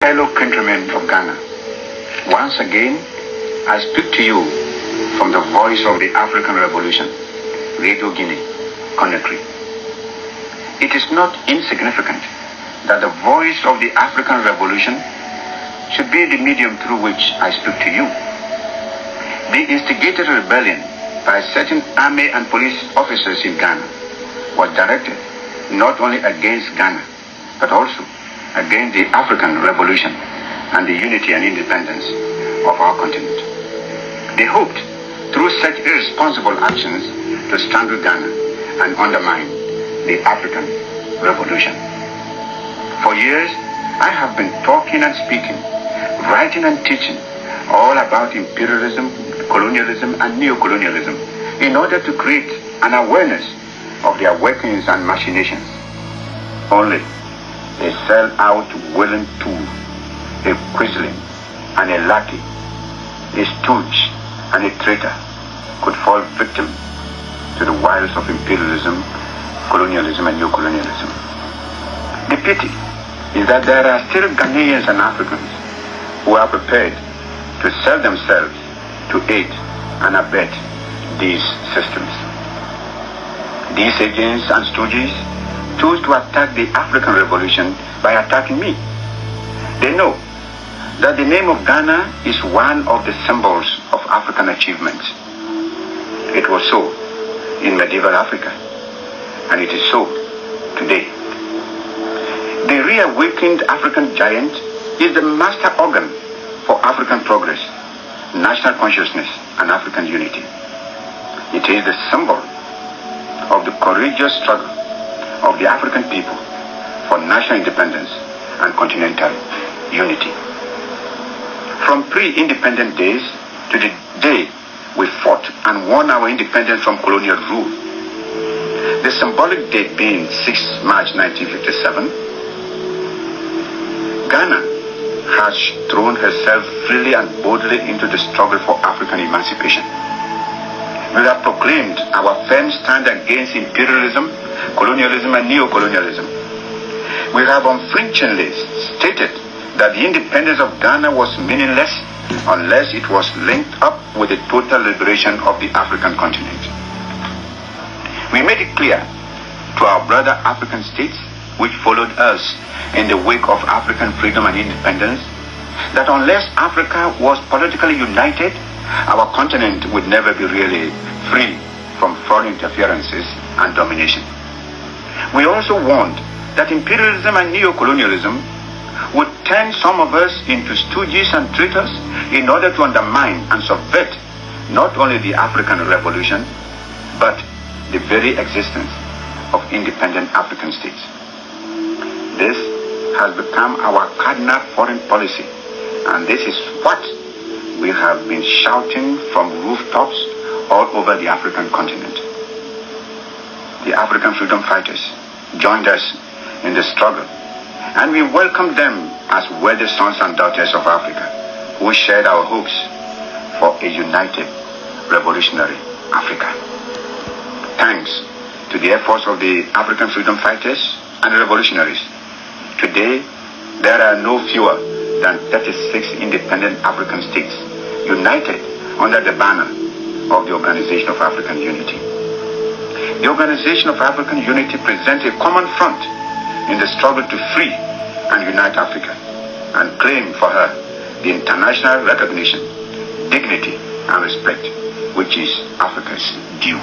Fellow countrymen of Ghana, once again I speak to you from the voice of the African Revolution, Radio Guinea, Conakry. It is not insignificant that the voice of the African Revolution should be the medium through which I speak to you. The instigated rebellion by certain army and police officers in Ghana was directed not only against Ghana, but also against the African Revolution and the unity and independence of our continent. They hoped, through such irresponsible actions, to strangle Ghana and undermine the African Revolution. For years, I have been talking and speaking, writing and teaching all about imperialism, colonialism, and neocolonialism in order to create an awareness of their workings and machinations. Only a sell-out willing tool, a quisling and a lackey, a stooge and a traitor could fall victim to the wiles of imperialism, colonialism, and neocolonialism. The pity is that there are still Ghanaians and Africans who are prepared to sell themselves to aid and abet these systems. These agents and stooges chose to attack the African Revolution by attacking me. They know that the name of Ghana is one of the symbols of African achievements. It was so in medieval Africa, and it is so today. The reawakened African giant is the master organ for African progress, national consciousness, and African unity. It is the symbol of the courageous struggle of the African people for national independence and continental unity. From pre-independent days to the day we fought and won our independence from colonial rule, the symbolic date being 6 March 1957, Ghana has thrown herself freely and boldly into the struggle for African emancipation. We have proclaimed our firm stand against imperialism, colonialism, and neocolonialism. We have unflinchingly stated that the independence of Ghana was meaningless unless it was linked up with the total liberation of the African continent. We made it clear to our brother African states, which followed us in the wake of African freedom and independence, that unless Africa was politically united, our continent would never be really free from foreign interferences and domination. We also warned that imperialism and neocolonialism would turn some of us into stooges and traitors in order to undermine and subvert not only the African Revolution, but the very existence of independent African states. This has become our cardinal foreign policy, and this is what we have been shouting from rooftops all over the African continent. The African freedom fighters joined us in the struggle, and we welcome them as worthy sons and daughters of Africa who shared our hopes for a united revolutionary Africa. Thanks to the efforts of the African freedom fighters and revolutionaries, today there are no fewer than 36 independent African states united under the banner of the Organization of African Unity. The Organization of African Unity presents a common front in the struggle to free and unite Africa and claim for her the international recognition, dignity, and respect which is Africa's due.